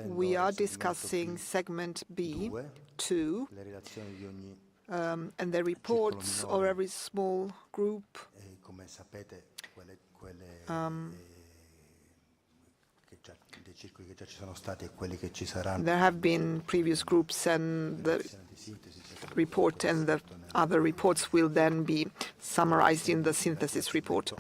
we are discussing segment B2 and the reports of every small group. There have been previous groups, and the report and the other reports will then be summarized in the synthesis report.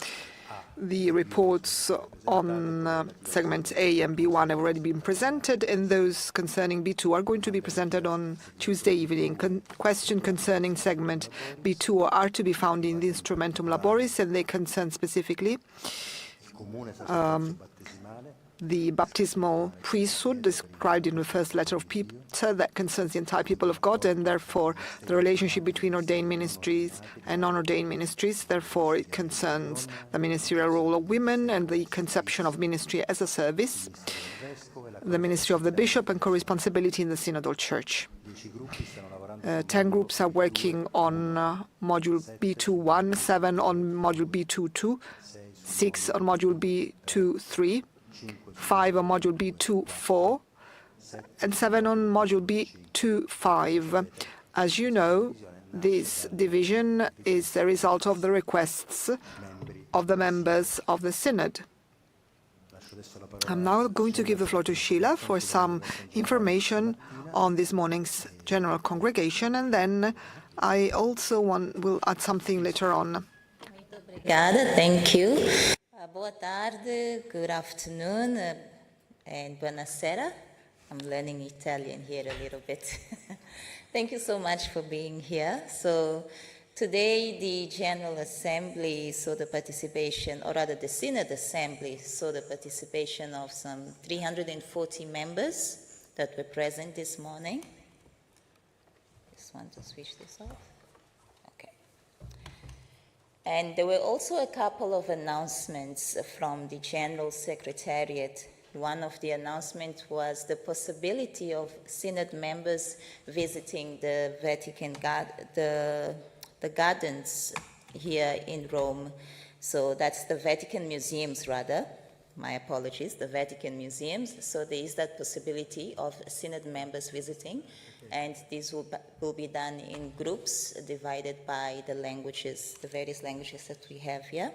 The reports on segments A and B1 have already been presented, and those concerning B2 are going to be presented on Tuesday evening. Questions concerning segment B2 are to be found in the Instrumentum Laboris, and they concern specifically the baptismal priesthood described in the first letter of Peter that concerns the entire people of God, and therefore the relationship between ordained ministries and non-ordained ministries. Therefore, it concerns the ministerial role of women and the conception of ministry as a service, the ministry of the bishop, and co-responsibility in the synodal church. 10 groups are working on module B2.1, 7 on module B2.2, 6 on module B2.3, 5 on module B2.4, and 7 on module B2.5. As you know, this division is the result of the requests of the members of the Synod. I'm now going to give the floor to Sheila for some information on this morning's general congregation, and then I also will add something later on. Obrigada, thank you. Boa tarde, good afternoon, and buonasera. I'm learning Italian here a little bit. Thank you so much for being here. So today the General Assembly saw the participation, or rather the Synod Assembly saw the participation of some 340 members that were present this morning. Just want to switch this off. And there were also a couple of announcements from the General Secretariat. One of the announcements was the possibility of Synod members visiting the Vatican the gardens here in Rome. So that's the Vatican Museums, rather. My apologies, the Vatican Museums. So there is that possibility of Synod members visiting, and this will be done in groups divided by the languages, the various languages that we have here.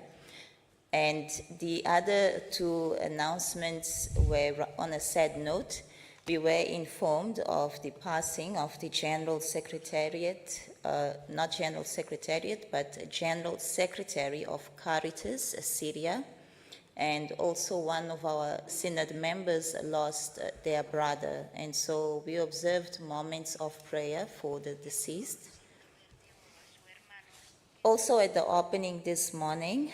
And the other two announcements were on a sad note. We were informed of the passing of the General Secretariat, not General Secretariat, but General Secretary of Caritas Syria. And also one of our Synod members lost their brother. And so we observed moments of prayer for the deceased. Also at the opening this morning,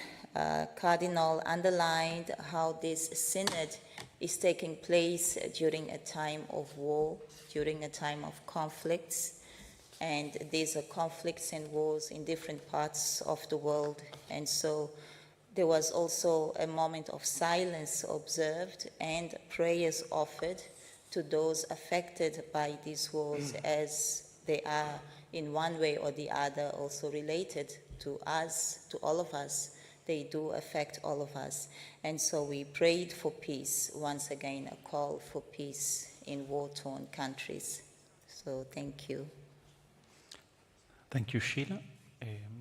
Cardinal underlined how this Synod is taking place during a time of war, during a time of conflicts. And these are conflicts and wars in different parts of the world. And so there was also a moment of silence observed and prayers offered to those affected by these wars, as they are in one way or the other also related to us, to all of us. They do affect all of us. And so we prayed for peace, once again a call for peace in war-torn countries. So thank you. Thank you, Sheila.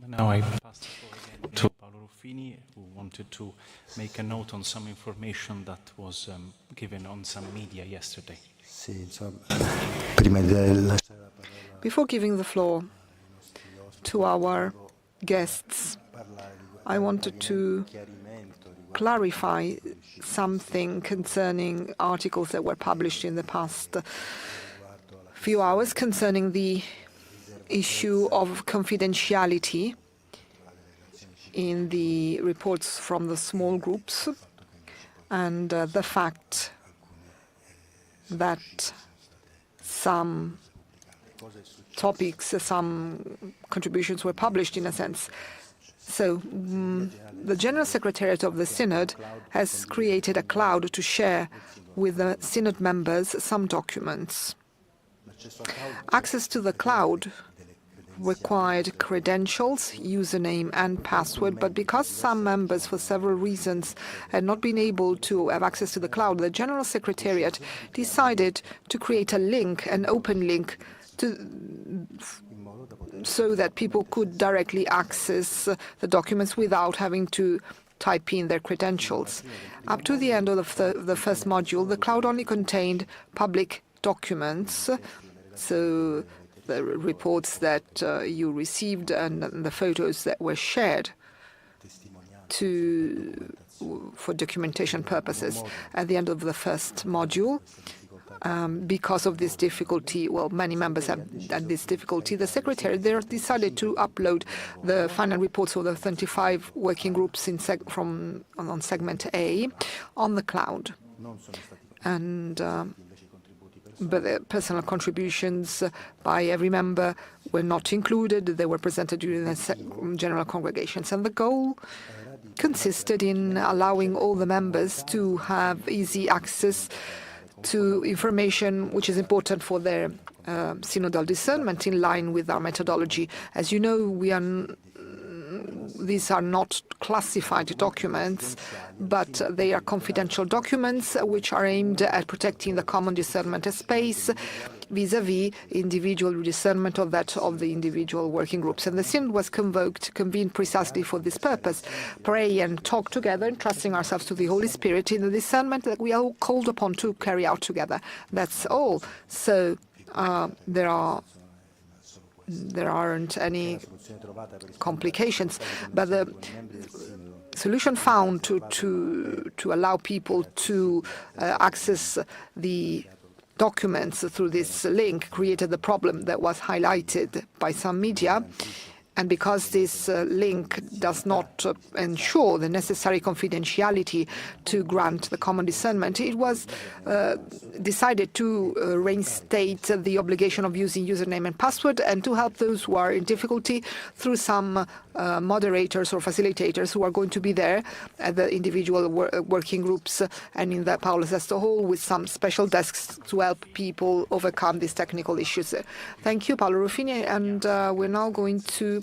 Now I pass the floor again to Paolo Ruffini, who wanted to make a note on some information that was given on some media yesterday. Before giving the floor to our guests, I wanted to clarify something concerning articles that were published in the past few hours concerning the issue of confidentiality in the reports from the small groups, and the fact that some topics, some contributions were published in a sense. So the General Secretariat of the Synod has created a cloud to share with the Synod members some documents. Access to the cloud required credentials, username and password, but because some members, for several reasons, had not been able to have access to the cloud, the General Secretariat decided to create a link, an open link, so that people could directly access the documents without having to type in their credentials. Up to the end of the first module, the cloud only contained public documents, so the reports that you received and the photos that were shared for documentation purposes. At the end of the first module, because of this difficulty, well, many members have had this difficulty, the Secretary there decided to upload the final reports of the 25 working groups on segment A on the cloud. But the personal contributions by every member were not included. They were presented during the general congregations. And the goal consisted in allowing all the members to have easy access to information which is important for their synodal discernment in line with our methodology. As you know, these are not classified documents, but they are confidential documents which are aimed at protecting the common discernment space vis-à-vis individual discernment of that of the individual working groups. And the Synod was convened precisely for this purpose, pray and talk together, entrusting ourselves to the Holy Spirit in the discernment that we are all called upon to carry out together. That's all. So there aren't any complications, but the solution found to allow people to access the documents through this link created the problem that was highlighted by some media. And because this link does not ensure the necessary confidentiality to grant the common discernment, it was decided to reinstate the obligation of using username and password and to help those who are in difficulty through some moderators or facilitators who are going to be there at the individual working groups and in the Paulus Esther Hall with some special desks to help people overcome these technical issues. Thank you, Paolo Ruffini, and we're now going to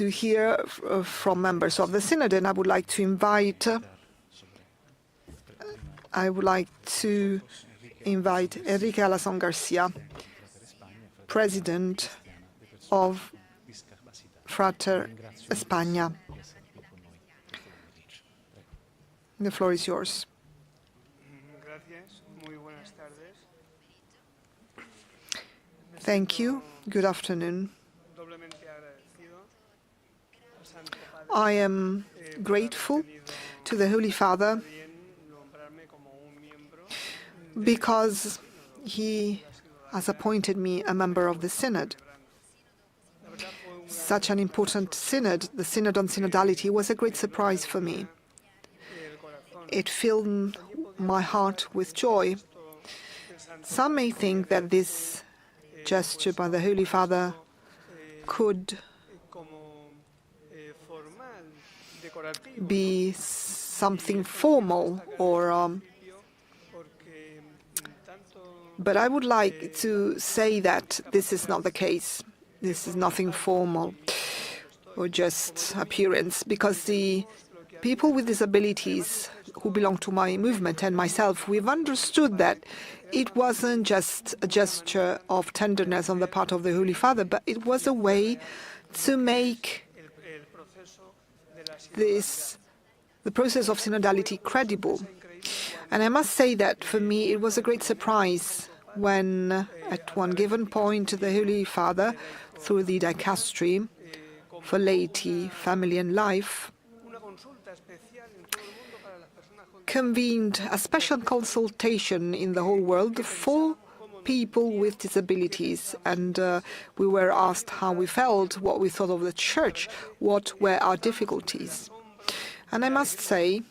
hear from members of the Synod, and I would like to invite Enrique Alazón Garcia, President of Frater España. The floor is yours. Thank you. Good afternoon. I am grateful to the Holy Father because he has appointed me a member of the Synod. Such an important synod, the Synod on Synodality, was a great surprise for me. It filled my heart with joy. Some may think that this gesture by the Holy Father could be something formal but I would like to say that this is not the case. This is nothing formal or just appearance, because the people with disabilities who belong to my movement and myself, we've understood that it wasn't just a gesture of tenderness on the part of the Holy Father, but it was a way to make the process of synodality credible. And I must say that for me it was a great surprise when, at one given point, the Holy Father, through the dicastery for laity, family and life, convened a special consultation in the whole world for people with disabilities, and we were asked how we felt, what we thought of the Church, what were our difficulties. And I must say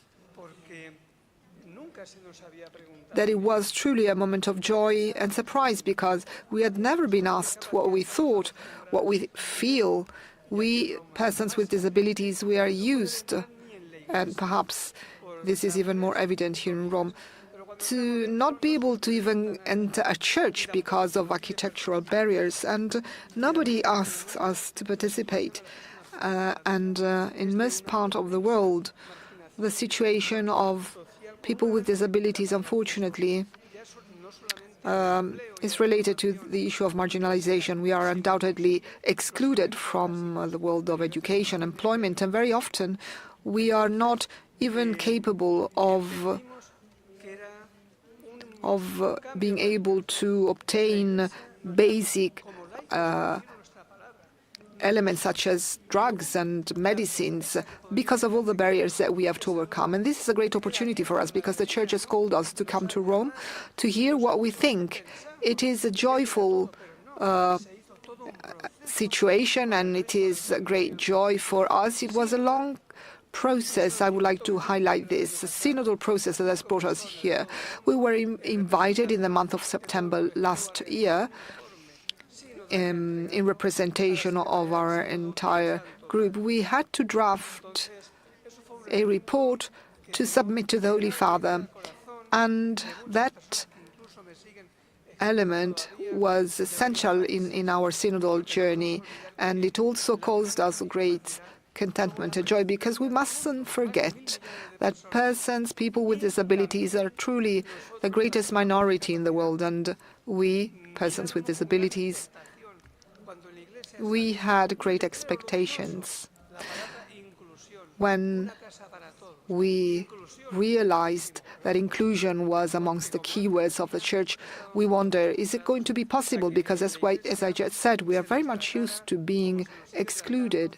that it was truly a moment of joy and surprise, because we had never been asked what we thought, what we feel. We, persons with disabilities, we are used, and perhaps this is even more evident here in Rome, to not be able to even enter a church because of architectural barriers, and nobody asks us to participate. In most part of the world, the situation of people with disabilities, unfortunately, is related to the issue of marginalization. We are undoubtedly excluded from the world of education, employment, and very often we are not even capable of being able to obtain basic elements such as drugs and medicines because of all the barriers that we have to overcome. And this is a great opportunity for us because the Church has called us to come to Rome to hear what we think. It is a joyful situation, and it is a great joy for us. It was a long process. I would like to highlight this, a synodal process that has brought us here. We were invited in the month of September last year in representation of our entire group. We had to draft a report to submit to the Holy Father, and that element was essential in our synodal journey, and it also caused us great contentment and joy, because we mustn't forget that people with disabilities are truly the greatest minority in the world, and we, persons with disabilities, we had great expectations. When we realized that inclusion was amongst the keywords of the Church, we wonder, is it going to be possible? Because as I just said, we are very much used to being excluded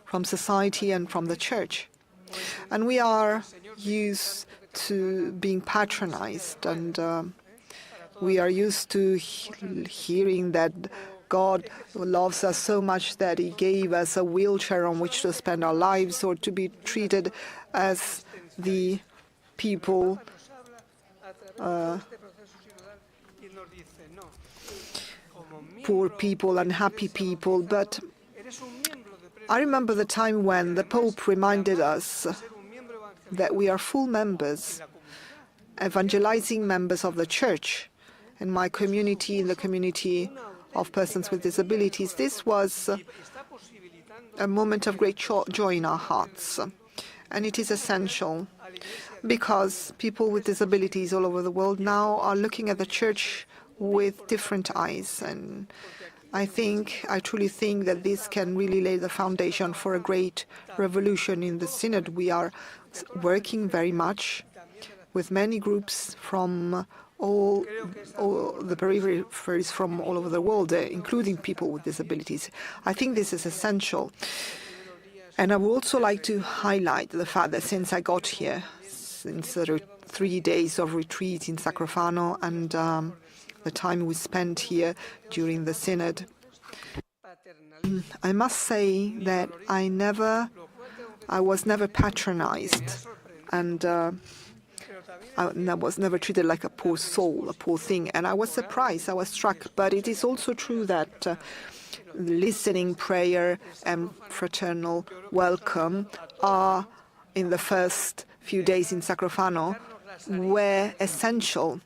from society and from the Church. And we are used to being patronized, and we are used to hearing that God loves us so much that He gave us a wheelchair on which to spend our lives, or to be treated as the people poor people, unhappy people. But I remember the time when the Pope reminded us that we are full members, evangelizing members of the Church. In my community, in the community of persons with disabilities, this was a moment of great joy in our hearts. And it is essential because people with disabilities all over the world now are looking at the Church with different eyes. And I truly think that this can really lay the foundation for a great revolution in the Synod. We are working very much with many groups from all the peripheries from all over the world, including people with disabilities. I think this is essential. And I would also like to highlight the fact that since I got here, since the 3 days of retreat in Sacrofano and the time we spent here during the Synod, I must say that I was never patronized, and I was never treated like a poor soul, a poor thing. And I was surprised, I was struck. But it is also true that listening, prayer, and fraternal welcome are, in the first few days in Sacrofano, were essential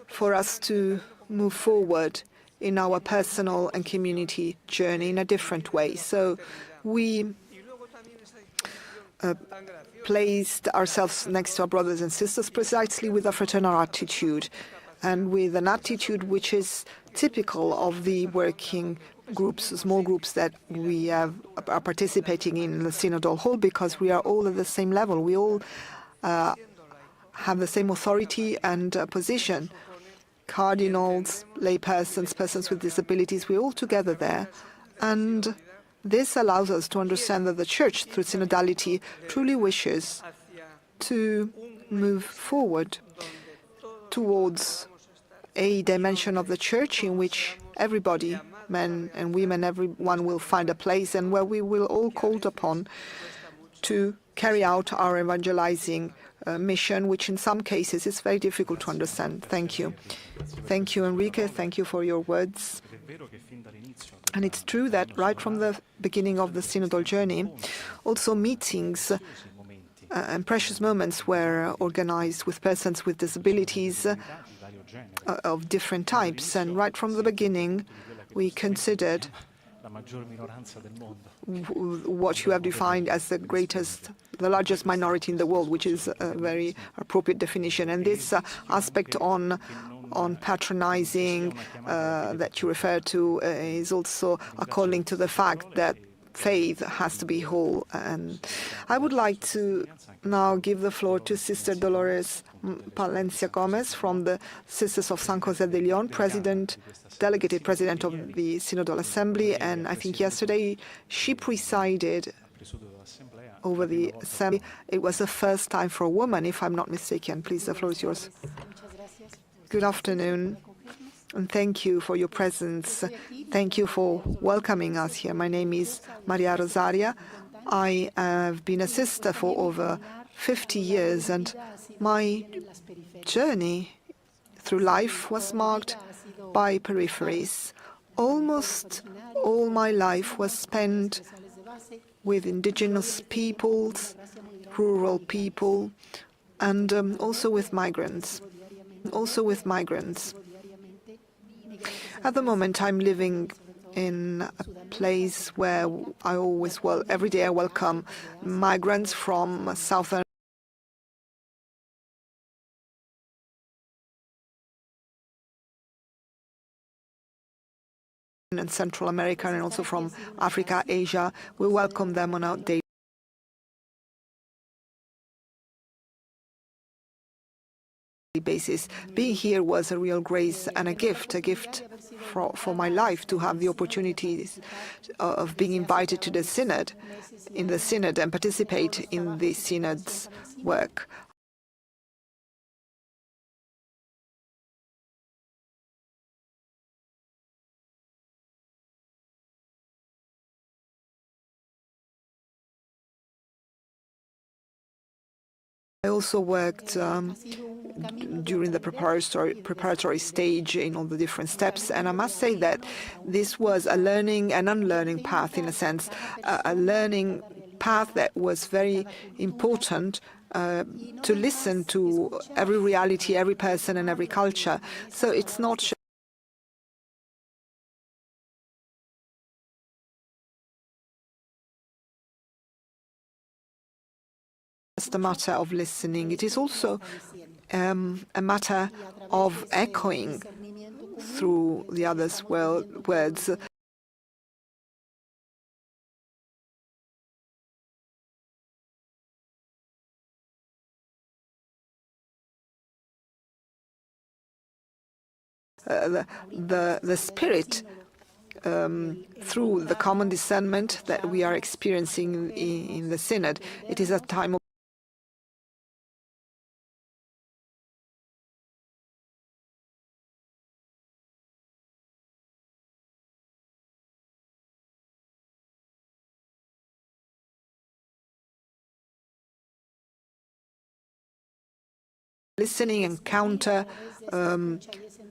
for us to move forward in our personal and community journey in a different way. So we placed ourselves next to our brothers and sisters precisely with a fraternal attitude, and with an attitude which is typical of the working groups, small groups that we are participating in the Synodal Hall, because we are all at the same level. We all have the same authority and position. Cardinals, laypersons, persons with disabilities, we're all together there. And this allows us to understand that the Church, through synodality, truly wishes to move forward towards a dimension of the Church in which everybody, men and women, everyone will find a place, and where we will all called upon to carry out our evangelizing mission, which in some cases is very difficult to understand. Thank you. Thank you, Enrique. Thank you for your words. And it's true that right from the beginning of the synodal journey, also meetings and precious moments were organized with persons with disabilities of different types. And right from the beginning, we considered what you have defined as the largest minority in the world, which is a very appropriate definition. And this aspect on patronizing that you refer to is also according to the fact that faith has to be whole. And I would like to now give the floor to Sister Dolores Palencia Gomez from the Sisters of San Jose de Leon, delegated president of the Synodal Assembly, and I think yesterday she presided over the assembly. It was the first time for a woman, if I'm not mistaken. Please, the floor is yours. Good afternoon, and thank you for your presence. Thank you for welcoming us here. My name is Maria Rosaria. I have been a sister for over 50 years, and my journey through life was marked by peripheries. Almost all my life was spent with indigenous peoples, rural people, and also with migrants. At the moment, I'm living in a place where every day I welcome migrants from southern and Central America, and also from Africa, Asia. We welcome them on our daily basis. Being here was a real grace and a gift for my life to have the opportunities of being invited to the Synod, and participate in the Synod's work. I also worked during the preparatory stage in all the different steps, and I must say that this was a learning and unlearning path, in a sense, a learning path that was very important to listen to every reality, every person, and every culture. So it's not just a matter of listening. It is also a matter of echoing through the other's words. The spirit through the common discernment that we are experiencing in the Synod. It is a time of listening and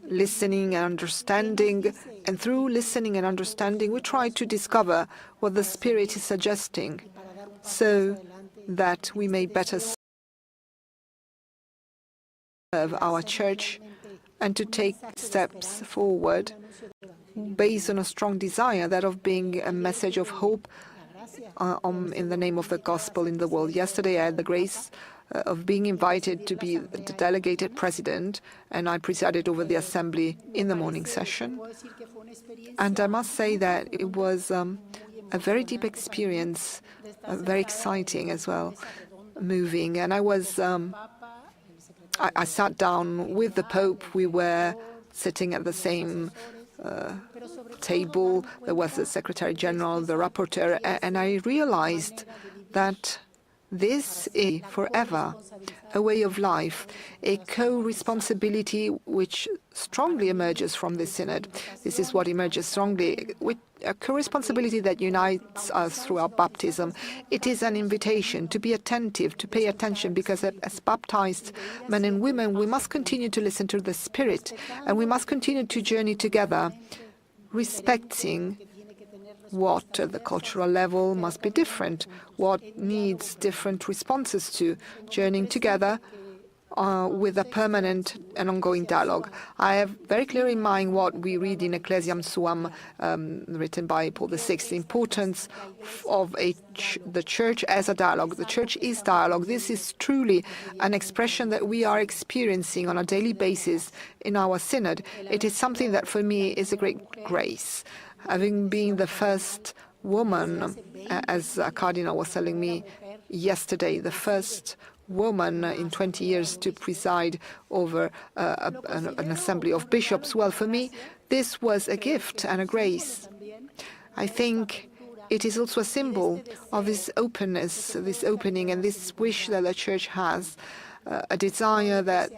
listening and understanding, and through listening and understanding we try to discover what the Spirit is suggesting so that we may better serve our Church and to take steps forward based on a strong desire, that of being a message of hope in the name of the Gospel in the world. Yesterday I had the grace of being invited to be the delegated president, and I presided over the assembly in the morning session. And I must say that it was a very deep experience, very exciting as well, moving. And I sat down with the Pope. We were sitting at the same table. There was the Secretary General, the rapporteur, and I realized that this is forever a way of life, a co-responsibility which strongly emerges from the Synod. This is what emerges strongly, with a co-responsibility that unites us through our baptism. It is an invitation to be attentive, to pay attention, because as baptized men and women, we must continue to listen to the Spirit, and we must continue to journey together, respecting what at the cultural level must be different, what needs different responses to, journeying together with a permanent and ongoing dialogue. I have very clear in mind what we read in Ecclesiam Suam, written by Paul VI, the importance of the church as a dialogue. The church is dialogue. This is truly an expression that we are experiencing on a daily basis in our synod. It is something that for me is a great grace. Having been the first woman, as a cardinal was telling me yesterday, the first woman in 20 years to preside over an assembly of bishops. Well, for me, this was a gift and a grace. I think it is also a symbol of this openness, this opening, and this wish that the Church has, a desire that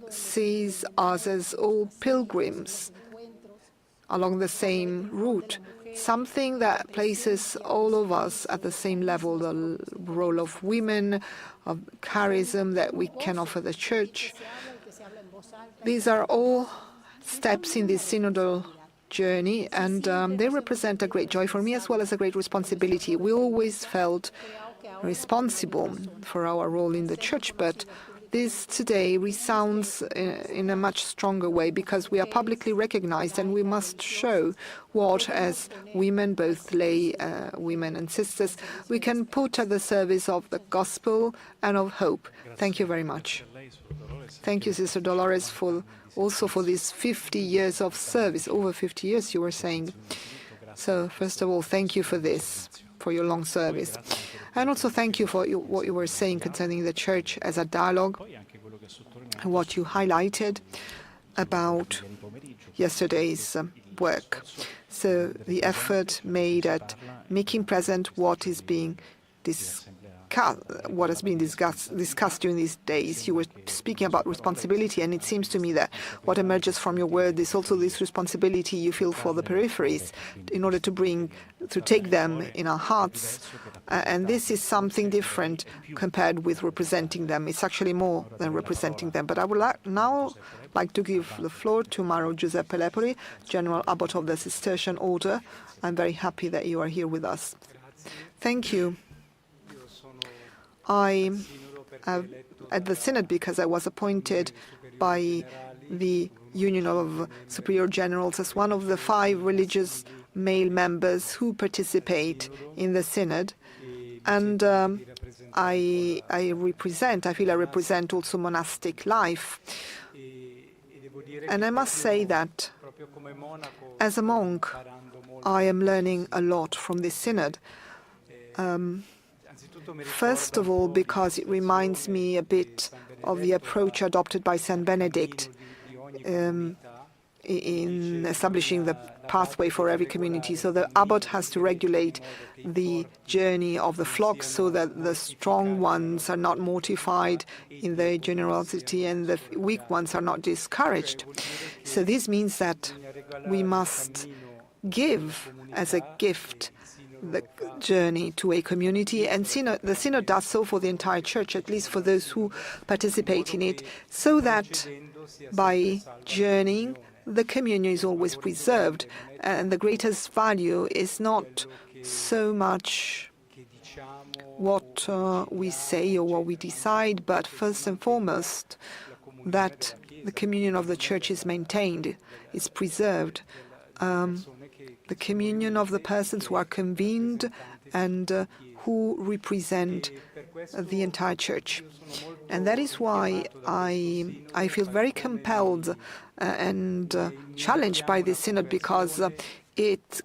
sees us as all pilgrims along the same route, something that places all of us at the same level, the role of women, of charism that we can offer the Church. These are all steps in this synodal journey, and they represent a great joy for me as well as a great responsibility. We always felt responsible for our role in the Church, but this today resounds in a much stronger way because we are publicly recognized and we must show what, as women, both lay women and sisters, we can put at the service of the gospel and of hope. Thank you very much. Thank you, Sister Dolores, also for these 50 years of service, over 50 years you were saying. So first of all, thank you for this, for your long service. And also thank you for what you were saying concerning the Church as a dialogue, what you highlighted about yesterday's work. So the effort made at making present what is being discussed during these days. You were speaking about responsibility, and it seems to me that what emerges from your word is also this responsibility you feel for the peripheries in order to take them in our hearts. And this is something different compared with representing them. It's actually more than representing them. But I would now like to give the floor to Maro Giuseppe Lepoli, General Abbot of the Cistercian Order. I'm very happy that you are here with us. Thank you. I am at the Synod because I was appointed by the Union of Superior Generals as one of the 5 religious male members who participate in the Synod. And I feel I represent also monastic life. And I must say that as a monk, I am learning a lot from this Synod. First of all, because it reminds me a bit of the approach adopted by Saint Benedict in establishing the pathway for every community. So the abbot has to regulate the journey of the flock so that the strong ones are not mortified in their generosity and the weak ones are not discouraged. So this means that we must give as a gift the journey to a community, and the Synod does so for the entire Church, at least for those who participate in it, so that by journeying, the communion is always preserved. And the greatest value is not so much what we say or what we decide, but first and foremost, that the communion of the Church is maintained, is preserved. The communion of the persons who are convened and who represent the entire Church. And that is why I feel very compelled and challenged by this Synod, because it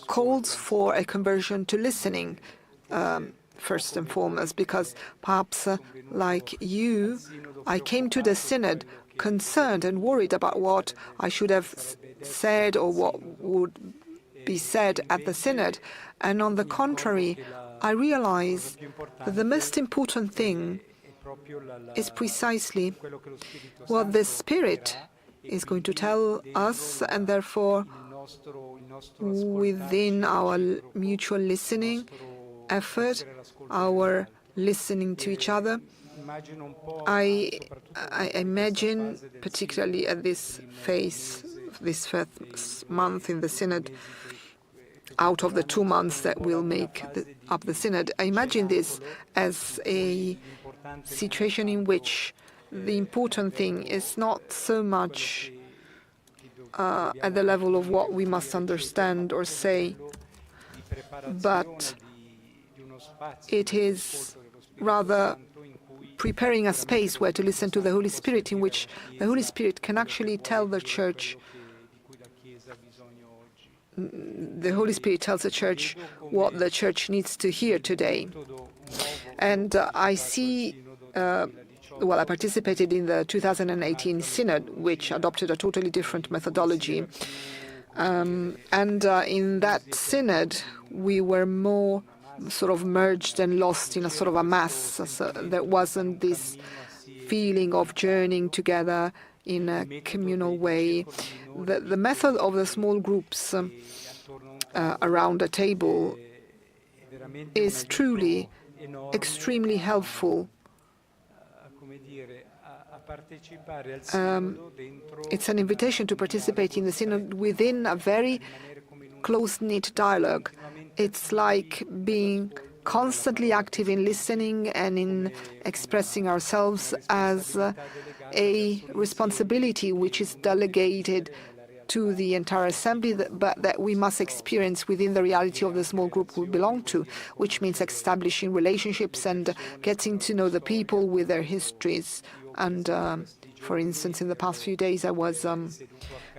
calls for a conversion to listening, first and foremost, because perhaps like you, I came to the Synod concerned and worried about what I should have said or what would be said at the Synod. And on the contrary, I realize that the most important thing is precisely what the Spirit is going to tell us, and therefore within our mutual listening effort, our listening to each other, I imagine, particularly at this phase, this first month in the Synod, out of the 2 months that will make up the Synod. I imagine this as a situation in which the important thing is not so much at the level of what we must understand or say, but it is rather preparing a space where to listen to the Holy Spirit, in which the Holy Spirit can actually tell the Church, the Holy Spirit tells the Church what the Church needs to hear today. And I see, well, I participated in the 2018 Synod, which adopted a totally different methodology. And in that Synod, we were more sort of merged and lost in a sort of a mass. So there wasn't this feeling of journeying together in a communal way. The method of the small groups around a table is truly extremely helpful. It's an invitation to participate in the Synod within a very close-knit dialogue. It's like being constantly active in listening and in expressing ourselves as a responsibility which is delegated to the entire assembly, but that we must experience within the reality of the small group we belong to, which means establishing relationships and getting to know the people with their histories. And for instance, in the past few days, I was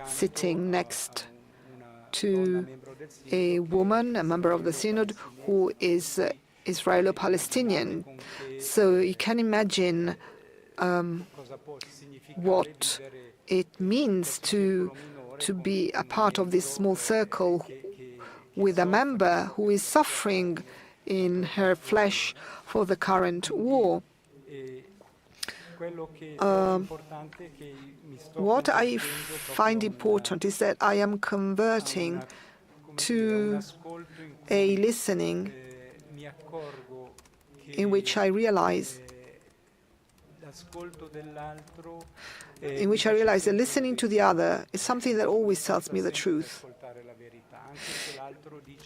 sitting next to a woman, a member of the Synod, who is Israelo-Palestinian. So you can imagine what it means to be a part of this small circle with a member who is suffering in her flesh for the current war. What I find important is that I am converting to a listening in which I realize that listening to the other is something that always tells me the truth.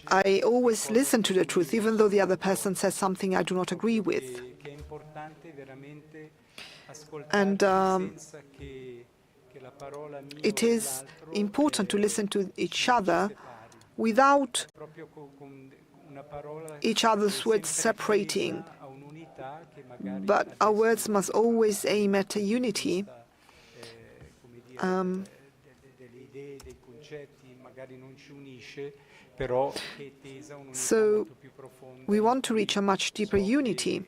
I always listen to the truth, even though the other person says something I do not agree with. And it is important to listen to each other without each other's words separating. But our words must always aim at a unity. So we want to reach a much deeper unity.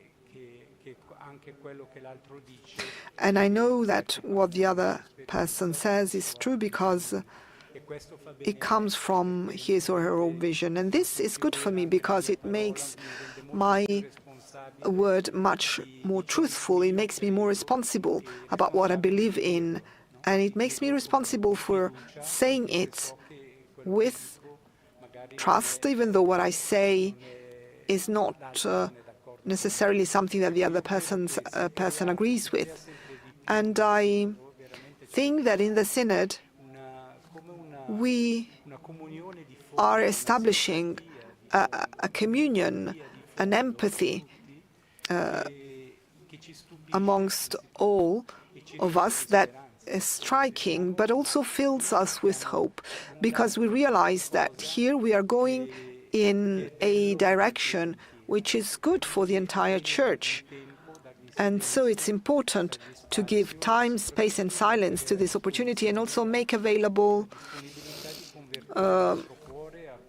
And I know that what the other person says is true because it comes from his or her own vision. And this is good for me because it makes my word much more truthful. It makes me more responsible about what I believe in. And it makes me responsible for saying it with trust, even though what I say is not necessarily something that the other person agrees with. And I think that in the Synod, we are establishing a communion, an empathy amongst all of us that is striking, but also fills us with hope, because we realize that here we are going in a direction which is good for the entire Church. And so it's important to give time, space, and silence to this opportunity, and also make available,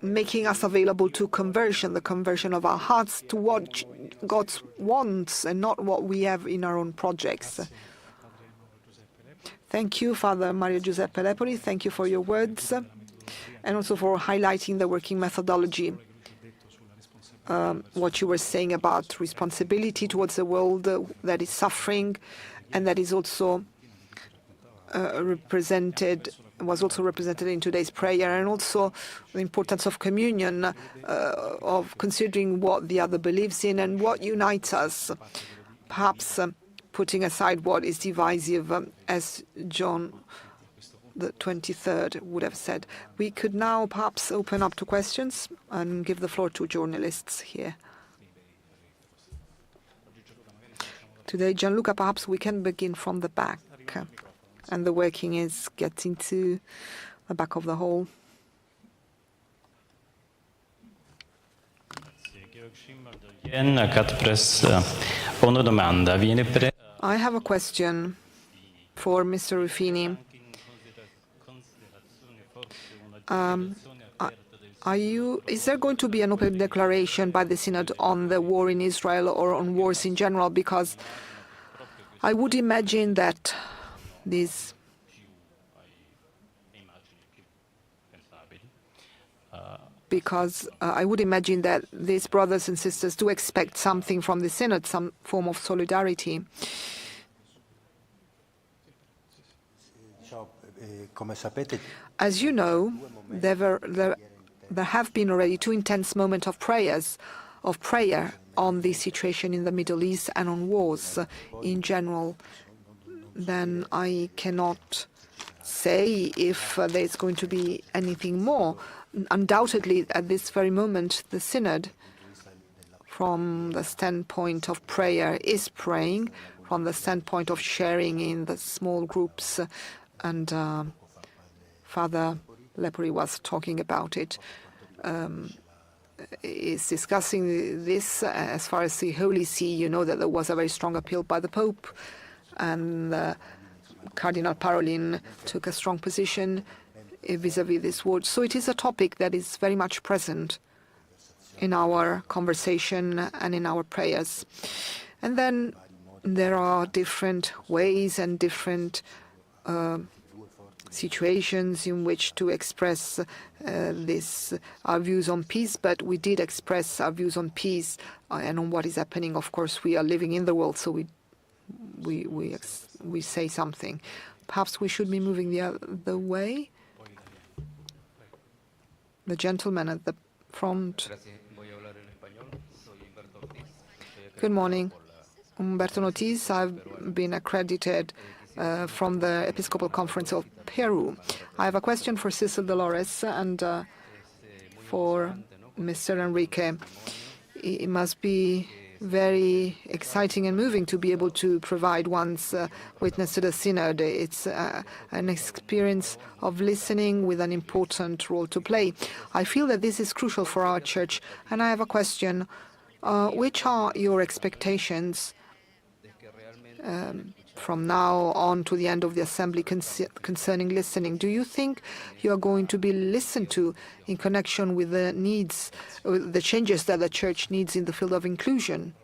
making us available to conversion, the conversion of our hearts to what God wants and not what we have in our own projects. Thank you, Father Mario Giuseppe Lepoli. Thank you for your words, and also for highlighting the working methodology. What you were saying about responsibility towards the world that is suffering, and that is also was also represented in today's prayer, and also the importance of communion, of considering what the other believes in and what unites us, perhaps putting aside what is divisive, as John the 23rd would have said. We could now perhaps open up to questions and give the floor to journalists here. Today, Gianluca, perhaps we can begin from the back. And the working is getting to the back of the hall. I have a question for Mr. Ruffini. Is there going to be an open declaration by the Synod on the war in Israel or on wars in general? Because I would imagine that these brothers and sisters do expect something from the Synod, some form of solidarity. As you know, there have been already 2 intense moments of prayer on the situation in the Middle East and on wars in general. Then I cannot say if there's going to be anything more. Undoubtedly, at this very moment, the Synod, from the standpoint of prayer, is praying, from the standpoint of sharing in the small groups, and Father Lepori was talking about it, is discussing this. As far as the Holy See, you know that there was a very strong appeal by the Pope, and Cardinal Parolin took a strong position vis-à-vis this war. So it is a topic that is very much present in our conversation and in our prayers. And then there are different ways and different situations in which to express our views on peace, but we did express our views on peace and on what is happening. Of course, we are living in the world, so we say something. Perhaps we should be moving the other way. The gentleman at the front. Good morning. Umberto Notis. I've been accredited from the Episcopal Conference of Peru. I have a question for Cecil Dolores and for Mr. Enrique. It must be very exciting and moving to be able to provide one's witness to the Synod. It's an experience of listening with an important role to play. I feel that this is crucial for our church, and I have a question. Which are your expectations from now on to the end of the Assembly concerning listening? Do you think you are going to be listened to in connection with the needs, the changes that the Church needs in the field of inclusion?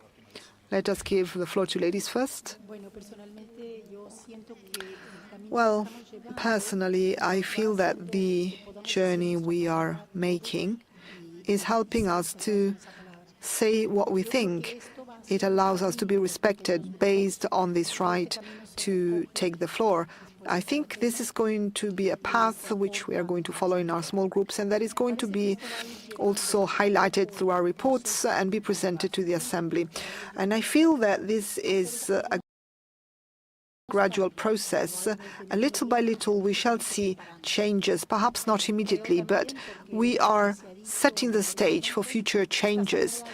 Let us give the floor to ladies first. Well, personally, I feel that the journey we are making is helping us to say what we think. It allows us to be respected based on this right to take the floor. I think this is going to be a path which we are going to follow in our small groups, and that is going to be also highlighted through our reports and be presented to the Assembly. And I feel that this is a gradual process. Little by little, we shall see changes, perhaps not immediately, but we are setting the stage for future changes.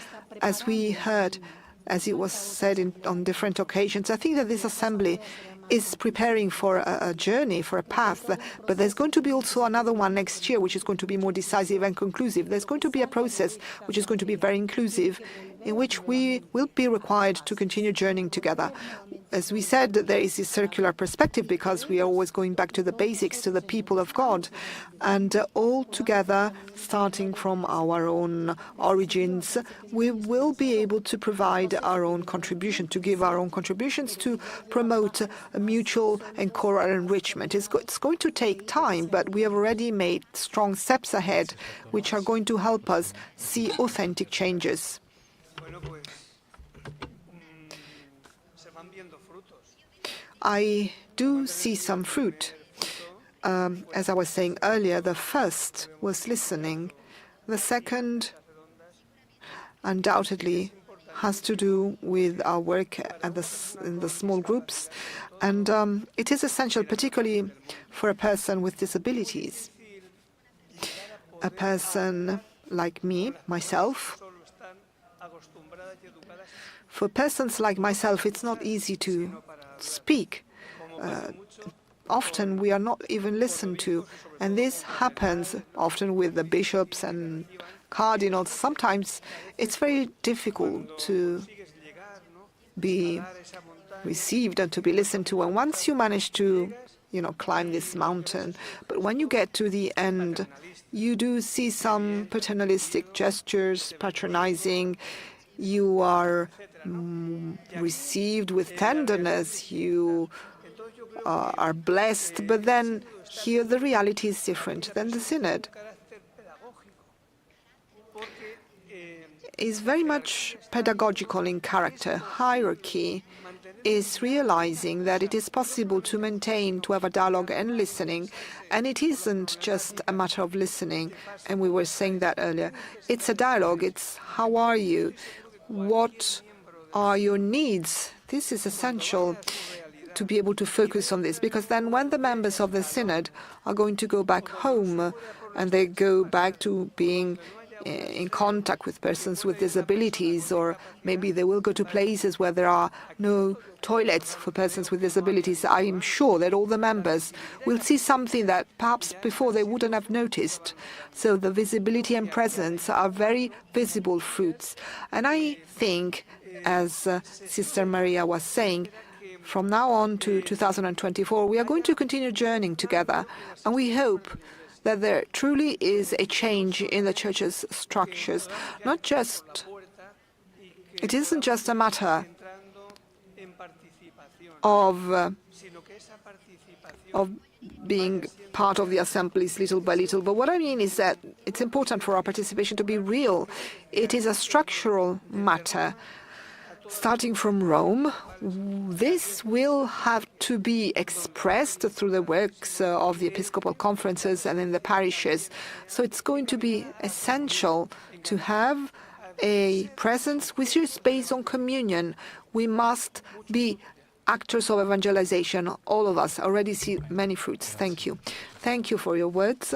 As we heard, as it was said on different occasions, I think that this Assembly is preparing for a journey, for a path, but there's going to be also another one next year, which is going to be more decisive and conclusive. There's going to be a process which is going to be very inclusive, in which we will be required to continue journeying together. As we said, there is this circular perspective because we are always going back to the basics, to the people of God. And all together, starting from our own origins, we will be able to provide our own contribution, to give our own contributions to promote a mutual and choral enrichment. It's going to take time, but we have already made strong steps ahead, which are going to help us see authentic changes. I do see some fruit. As I was saying earlier, the first was listening. The second, undoubtedly, has to do with our work in the small groups And it is essential, particularly for a person with disabilities. A person like me, myself. For persons like myself, it's not easy to speak. Often we are not even listened to, and this happens often with the bishops and cardinals. Sometimes it's very difficult to be received and to be listened to. And once you manage to, climb this mountain, but when you get to the end, you do see some paternalistic gestures, patronizing. You are received with tenderness. You are blessed, but then here the reality is different. Then the Synod is very much pedagogical in character. Hierarchy is realizing that it is possible to maintain, to have a dialogue and listening, and it isn't just a matter of listening, and we were saying that earlier. It's a dialogue. It's how are you? What are your needs? This is essential to be able to focus on this, because then when the members of the Synod are going to go back home and they go back to being in contact with persons with disabilities, or maybe they will go to places where there are no toilets for persons with disabilities, I am sure that all the members will see something that perhaps before they wouldn't have noticed. So the visibility and presence are very visible fruits. And I think, as Sister Maria was saying, from now on to 2024, we are going to continue journeying together, and we hope that there truly is a change in the Church's structures. It isn't just a matter of being part of the assemblies little by little, but what I mean is that it's important for our participation to be real. It is a structural matter. Starting from Rome, this will have to be expressed through the works of the episcopal conferences and in the parishes. So it's going to be essential to have a presence which is based on communion. We must be actors of evangelization. All of us already see many fruits. Thank you. Thank you for your words.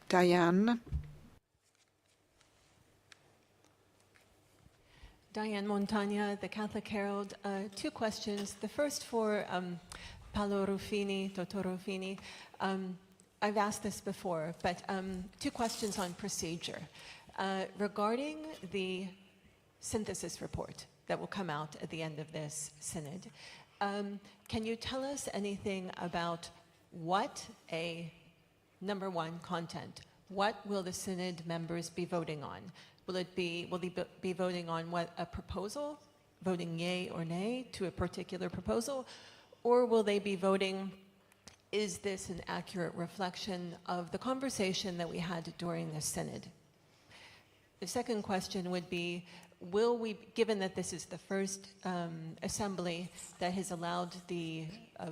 Diane. Diane Montagna, The Catholic Herald. Two questions. The first for Paolo Ruffini, Dottor Ruffini. I've asked this before, but two questions on procedure. Regarding the synthesis report that will come out at the end of this synod, can you tell us anything about what number one, content, what will the synod members be voting on? Will they be voting on a proposal, voting yay or nay to a particular proposal? Or will they be voting, is this an accurate reflection of the conversation that we had during the synod? The second question would be, given that this is the first assembly that has allowed the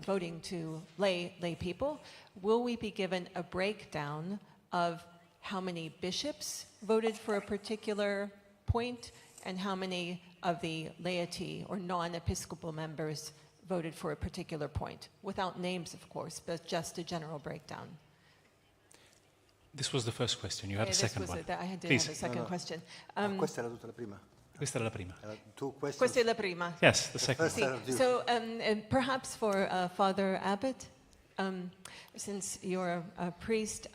voting to lay people, will we be given a breakdown of how many bishops voted for a particular point and how many of the laity or non-episcopal members voted for a particular point? Without names, of course, but just a general breakdown. This was the first question. You had a second one. I did have a second question. Questa era tutta la prima? Questa era la prima. Questa è la prima. Yes, the second one. So perhaps for Father Abbot, since you're a priest,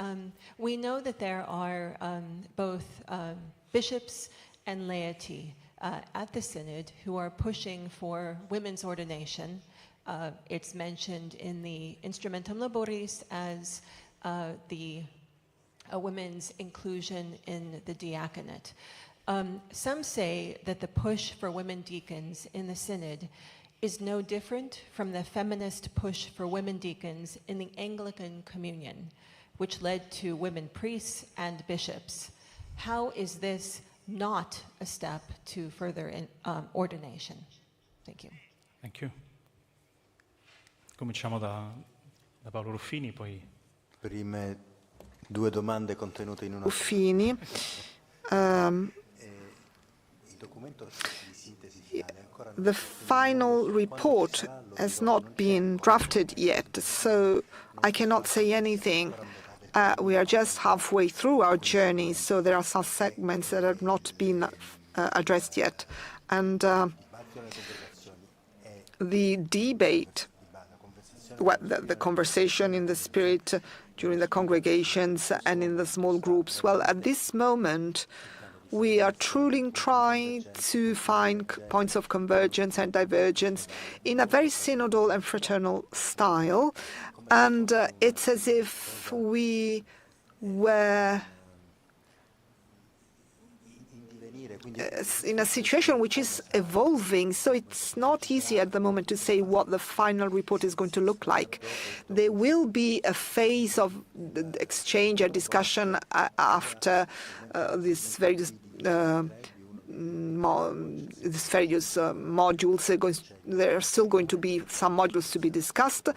we know that there are both bishops and laity at the Synod who are pushing for women's ordination. It's mentioned in the Instrumentum Laboris as a women's inclusion in the diaconate. Some say that the push for women deacons in the Synod is no different from the feminist push for women deacons in the Anglican Communion, which led to women priests and bishops. How is this not a step to further ordination? Thank you. Thank you. Cominciamo da Paolo Ruffini, poi... Prime due domande contenute in una... Ruffini. Il documento the final report has not been drafted yet, so I cannot say anything. We are just halfway through our journey, so there are some segments that have not been addressed yet. And the debate, the conversation in the spirit during the congregations and in the small groups, well, at this moment, we are truly trying to find points of convergence and divergence in a very synodal and fraternal style. And it's as if we were in a situation which is evolving, so it's not easy at the moment to say what the final report is going to look like. There will be a phase of exchange and discussion after this various modules. There are still going to be some modules to be discussed,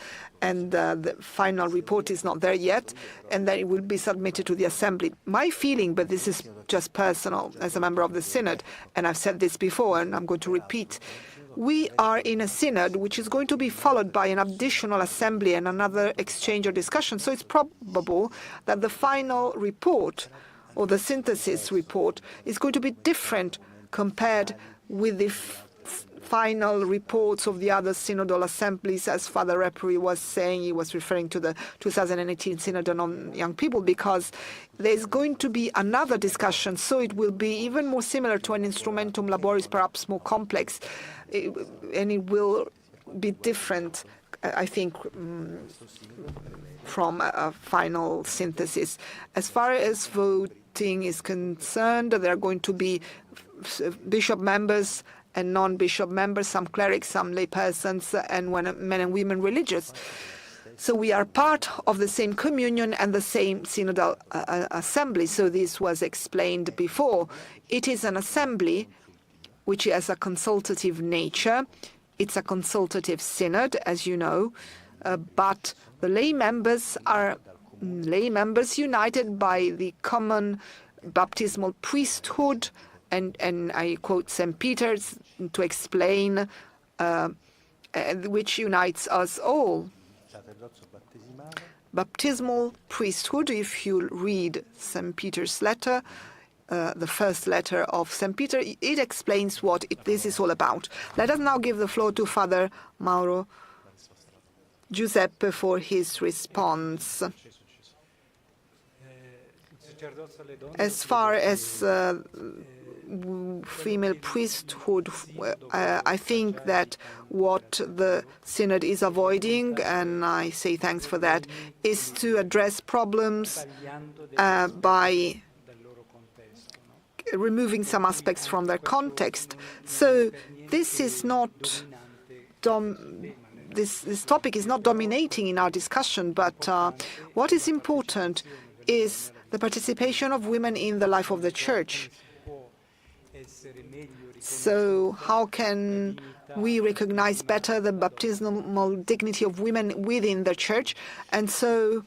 and the final report is not there yet, and then it will be submitted to the Assembly. My feeling, but this is just personal as a member of the Synod, and I've said this before and I'm going to repeat, we are in a Synod which is going to be followed by an additional Assembly and another exchange or discussion, so it's probable that the final report or the synthesis report is going to be different compared with the final reports of the other synodal assemblies, as Father Repri was saying. He was referring to the 2018 Synod on Young People, because there's going to be another discussion, so it will be even more similar to an instrumentum laboris, perhaps more complex, and it will be different, I think, from a final synthesis. As far as voting is concerned, there are going to be bishop members and non-bishop members, some clerics, some laypersons, and men and women religious. So we are part of the same communion and the same synodal assembly. So this was explained before. It is an assembly which has a consultative nature. It's a consultative synod, as you know, but the lay members are lay members united by the common baptismal priesthood, and I quote St. Peter's to explain, which unites us all. Baptismal priesthood, if you read St. Peter's letter, the first letter of St. Peter, it explains what this is all about. Let us now give the floor to Father Mauro Giuseppe for his response. As far as female priesthood, I think that what the Synod is avoiding, and I say thanks for that, is to address problems by removing some aspects from their context. So this is not this topic is not dominating in our discussion, but what is important is the participation of women in the life of the Church. So how can we recognize better the baptismal dignity of women within the Church? And so,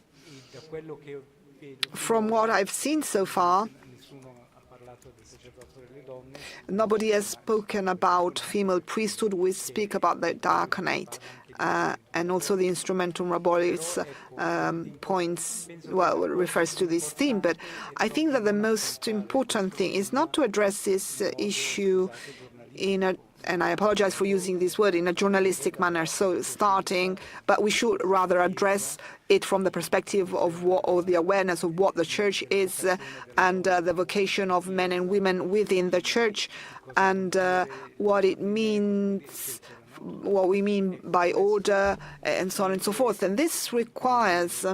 from what I've seen so far, nobody has spoken about female priesthood. We speak about the diaconate, and also the instrumentum laboris points, well, refers to this theme. But I think that the most important thing is not to address this issue in a, and I apologize for using this word, in a journalistic manner. So but we should rather address it from the perspective of what, or the awareness of what the Church is, and the vocation of men and women within the Church, and what it means, what we mean by order, and so on and so forth. And this requires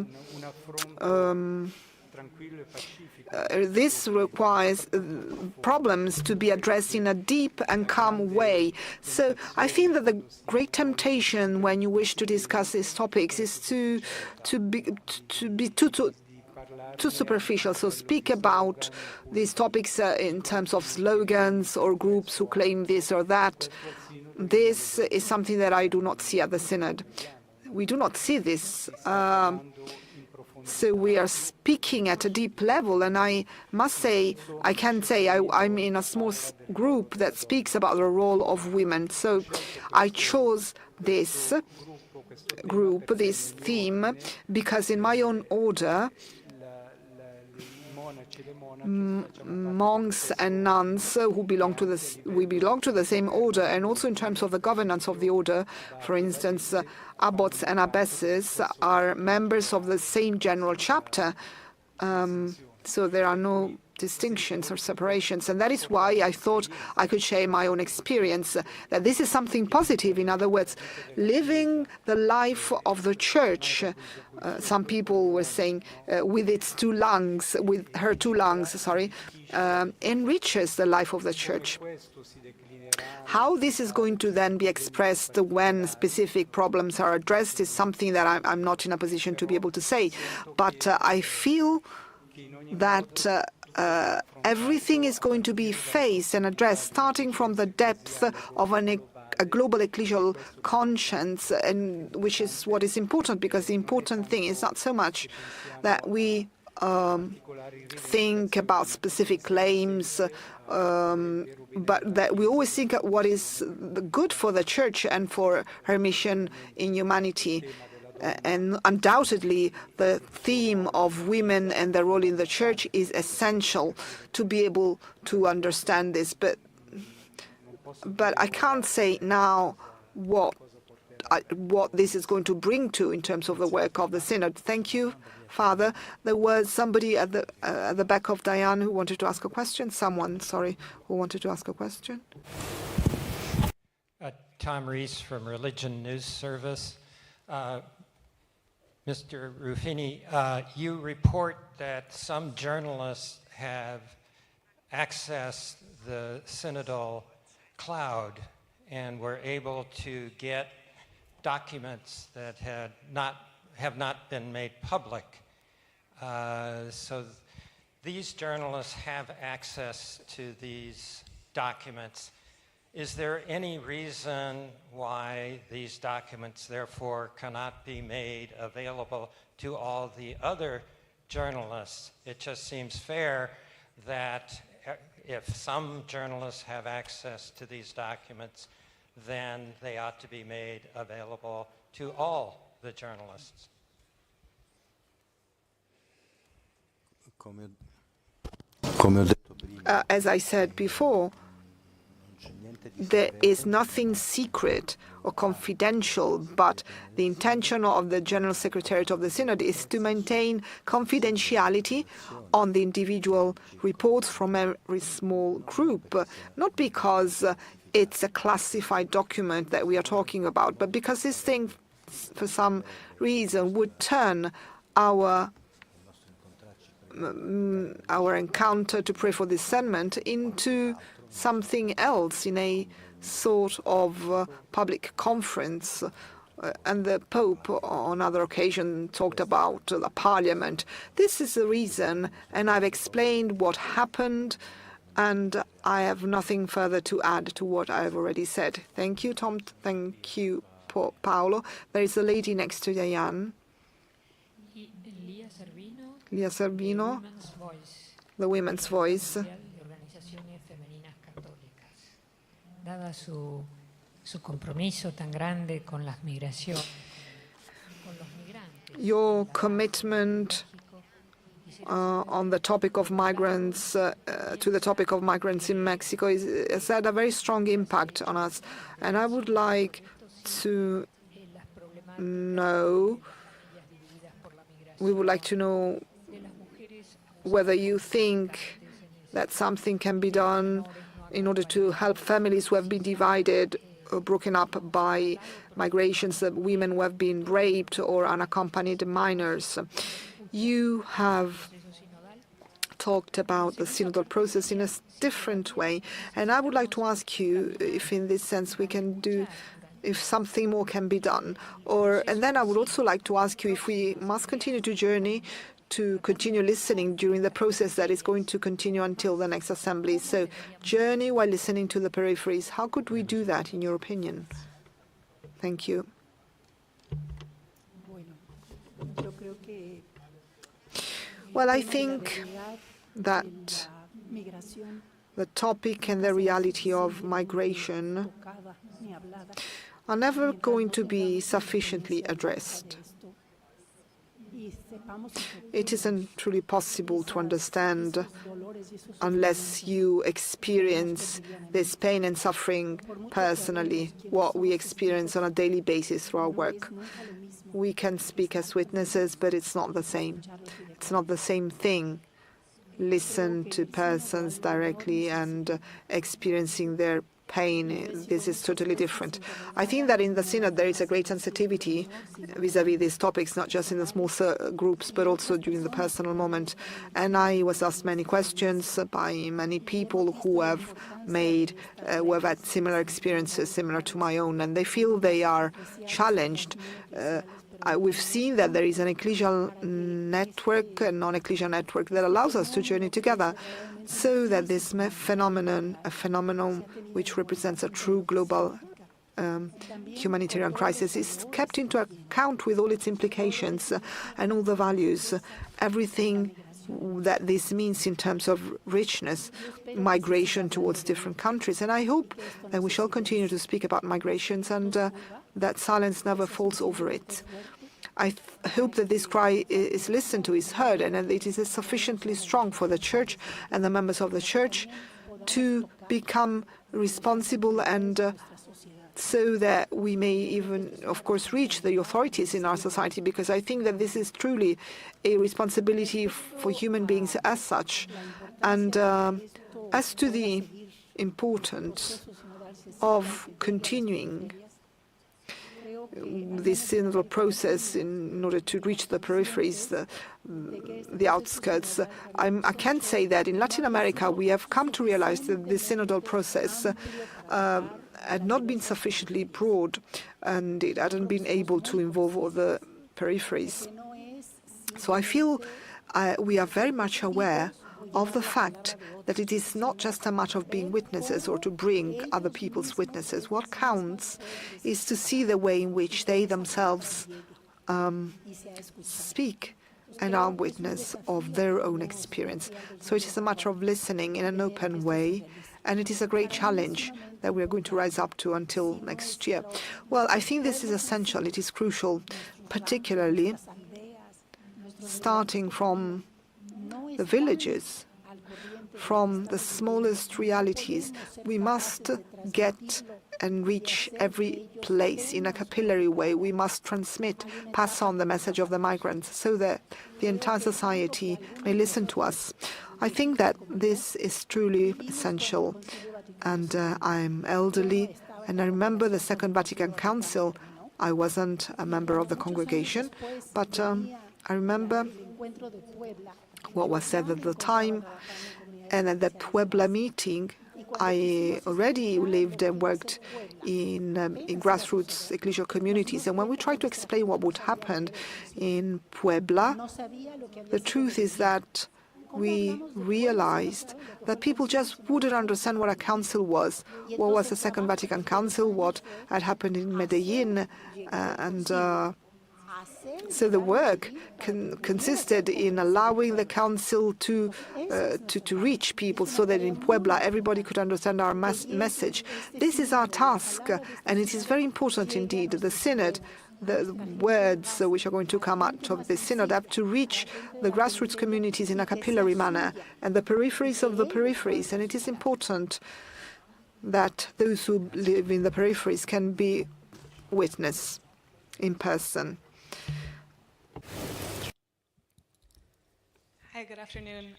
problems to be addressed in a deep and calm way. So I think that the great temptation when you wish to discuss these topics is to be too superficial. So speak about these topics in terms of slogans or groups who claim this or that. This is something that I do not see at the Synod. We do not see this. So we are speaking at a deep level, and I must say, I can say I'm in a small group that speaks about the role of women. So I chose this group, this theme, because in my own order, monks and nuns who belong to we belong to the same order, and also in terms of the governance of the order, for instance, abbots and abbesses are members of the same general chapter, so there are no distinctions or separations, and that is why I thought I could share my own experience, that this is something positive. In other words, living the life of the church. Some people were saying with her two lungs, enriches the life of the church. How this is going to then be expressed when specific problems are addressed is something that I'm not in a position to be able to say, but I feel that everything is going to be faced and addressed, starting from the depth of a global ecclesial conscience, and which is what is important, because the important thing is not so much that we think about specific claims, but that we always think of what is good for the church and for her mission in humanity. And undoubtedly, the theme of women and their role in the church is essential to be able to understand this. But I can't say now what this is going to bring to in terms of the work of the Synod. Thank you, Father. There was somebody at the back of Diane who wanted to ask a question. Someone, sorry, who wanted to ask a question. Tom Reese from Religion News Service. Mr. Ruffini, you report that some journalists have accessed the synodal cloud and were able to get documents that have not been made public. So these journalists have access to these documents. Is there any reason why these documents, therefore, cannot be made available to all the other journalists? It just seems fair that if some journalists have access to these documents, then they ought to be made available to all the journalists. As I said before, there is nothing secret or confidential, but the intention of the General Secretariat of the Synod is to maintain confidentiality on the individual reports from every small group, not because it's a classified document that we are talking about, but because this thing, for some reason, would turn our encounter to pray for discernment into something else, in a sort of public conference. And the Pope, on other occasion, talked about the Parliament. This is the reason, and I've explained what happened, and I have nothing further to add to what I've already said. Thank you, Tom. Thank you, Paolo. There is a lady next to Diane. Lia Servino, the Women's Voice. Dada su compromiso tan grande con las migraciones, con los migrantes. Your commitment on the topic of migrants, to the topic of migrants in Mexico, has had a very strong impact on us. And I would like to know, we would like to know whether you think that something can be done in order to help families who have been divided or broken up by migrations, women who have been raped, or unaccompanied minors. You have talked about the synodal process in a different way, and I would like to ask you if in this sense we can do, if something more can be done. And then I would also like to ask you if we must continue to journey, to continue listening during the process that is going to continue until the next assembly. So journey while listening to the peripheries. How could we do that, in your opinion? Thank you. Well, I think that the topic and the reality of migration are never going to be sufficiently addressed. It isn't truly possible to understand unless you experience this pain and suffering personally, what we experience on a daily basis through our work. We can speak as witnesses, but it's not the same. It's not the same thing. Listen to persons directly and experiencing their pain. This is totally different. I think that in the Synod there is a great sensitivity vis-à-vis these topics, not just in the small groups, but also during the personal moment. And I was asked many questions by many people who have had similar experiences, similar to my own, and they feel they are challenged. We've seen that there is an ecclesial network, a non-ecclesial network, that allows us to journey together, so that this phenomenon, a phenomenon which represents a true global humanitarian crisis, is kept into account with all its implications and all the values, everything that this means in terms of richness, migration towards different countries. And I hope that we shall continue to speak about migrations and that silence never falls over it. I hope that this cry is listened to, is heard, and that it is sufficiently strong for the Church and the members of the Church to become responsible, and so that we may even, of course, reach the authorities in our society, because I think that this is truly a responsibility for human beings as such. And as to the importance of continuing this synodal process in order to reach the peripheries, the outskirts, I can say that in Latin America we have come to realize that the synodal process had not been sufficiently broad, and it hadn't been able to involve all the peripheries. So I feel we are very much aware of the fact that it is not just a matter of being witnesses or to bring other people's witnesses. What counts is to see the way in which they themselves speak and are witness of their own experience. So it is a matter of listening in an open way, and it is a great challenge that we are going to rise up to until next year. Well, I think this is essential, it is crucial, particularly starting from the villages, from the smallest realities. We must get and reach every place in a capillary way. We must transmit, pass on the message of the migrants so that the entire society may listen to us. I think that this is truly essential. And I'm elderly, and I remember the Second Vatican Council. I wasn't a member of the congregation, but I remember what was said at the time. And at the Puebla meeting, I already lived and worked in grassroots ecclesial communities. And when we tried to explain what would happen in Puebla, the truth is that we realized that people just wouldn't understand what a council was. What was the Second Vatican Council, what had happened in Medellin, so the work consisted in allowing the council to reach people so that in Puebla everybody could understand our message. This is our task, and it is very important indeed. The Synod, the words which are going to come out of the Synod, have to reach the grassroots communities in a capillary manner and the peripheries of the peripheries. And it is important that those who live in the peripheries can be witness in person. Hi, good afternoon.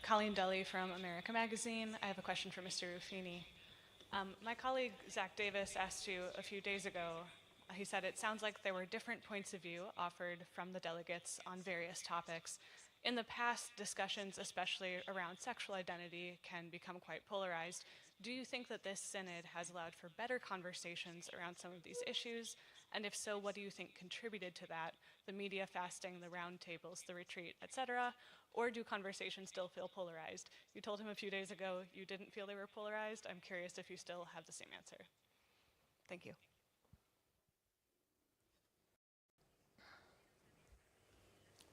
Colleen Dully from America Magazine. I have a question for Mr. Ruffini. My colleague, Zach Davis, asked you a few days ago, he said it sounds like there were different points of view offered from the delegates on various topics. In the past, discussions, especially around sexual identity, can become quite polarized. Do you think that this synod has allowed for better conversations around some of these issues? And if so, what do you think contributed to that? The media fasting, the roundtables, the retreat, etc.? Or do conversations still feel polarized? You told him a few days ago you didn't feel they were polarized. I'm curious if you still have the same answer. Thank you.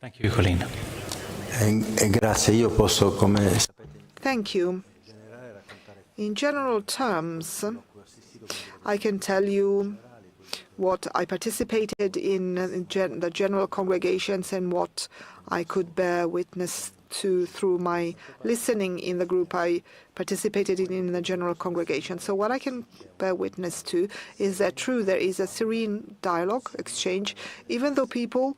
Thank you, Colleen. Grazie, io posso, come sapete, Thank you. In general terms, I can tell you what I participated in the general congregations and what I could bear witness to through my listening in the group I participated in the general congregation. So what I can bear witness to is that true, there is a serene dialogue, exchange, even though people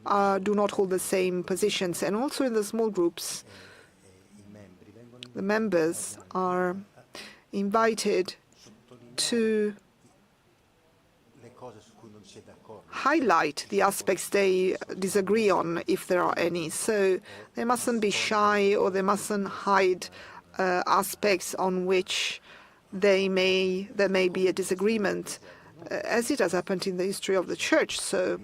do not hold the same positions. And also in the small groups, the members are invited to highlight the aspects they disagree on, if there are any. So they mustn't be shy, or they mustn't hide aspects on which there may be a disagreement, as it has happened in the history of the Church. So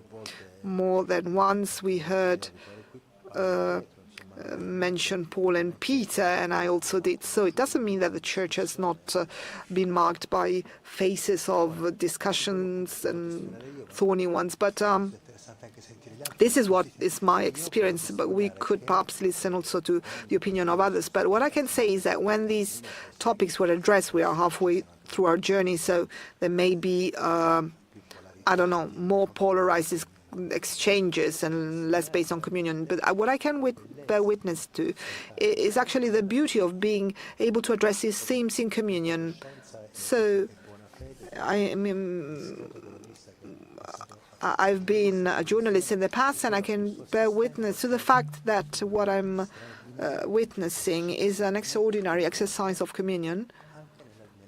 more than once we heard mention Paul and Peter, and I also did. So it doesn't mean that the Church has not been marked by phases of discussions and thorny ones, but this is what is my experience, but we could perhaps listen also to the opinion of others. But what I can say is that when these topics were addressed, we are halfway through our journey, so there may be, I don't know, more polarized exchanges and less based on communion. But what I can bear witness to is actually the beauty of being able to address these themes in communion. So I've been a journalist in the past, and I can bear witness to the fact that what I'm witnessing is an extraordinary exercise of communion,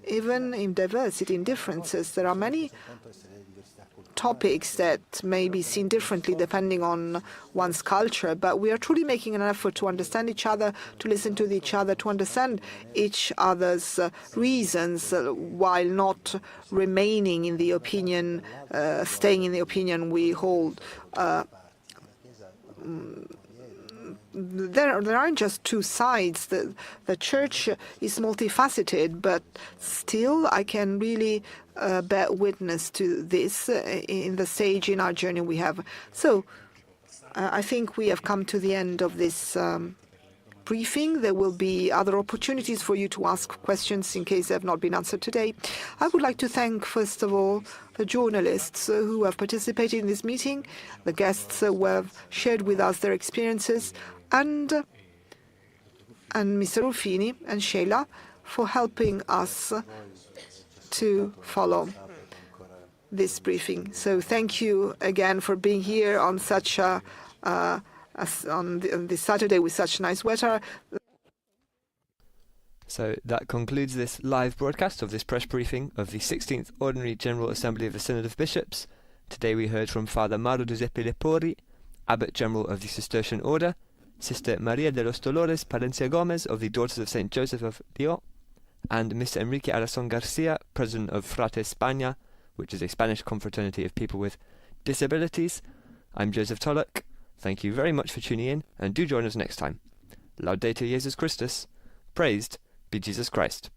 even in diversity, in differences. There are many topics that may be seen differently depending on one's culture, but we are truly making an effort to understand each other, to listen to each other, to understand each other's reasons, while not remaining in the opinion, staying in the opinion we hold. There aren't just two sides. The Church is multifaceted, but still I can really bear witness to this in the stage in our journey we have. So I think we have come to the end of this briefing. There will be other opportunities for you to ask questions in case they have not been answered today. I would like to thank, first of all, the journalists who have participated in this meeting, the guests who have shared with us their experiences, and Mr. Ruffini and Sheila for helping us to follow this briefing. So thank you again for being here on such a on this Saturday with such nice weather. So that concludes this live broadcast of this press briefing of the 16th Ordinary General Assembly of the Synod of Bishops. Today we heard from Father Mauro Giuseppe Lepori, Abbot General of the Cistercian Order, Sister Maria de los Dolores Palencia Gomez of the Daughters of St. Joseph of Lyon, and Mr. Enrique Arazón Garcia, President of Frate España, which is a Spanish confraternity of people with disabilities. I'm Joseph Tulloch. Thank you very much for tuning in, and do join us next time. Laudetur Jesus Christus. Praised be Jesus Christ.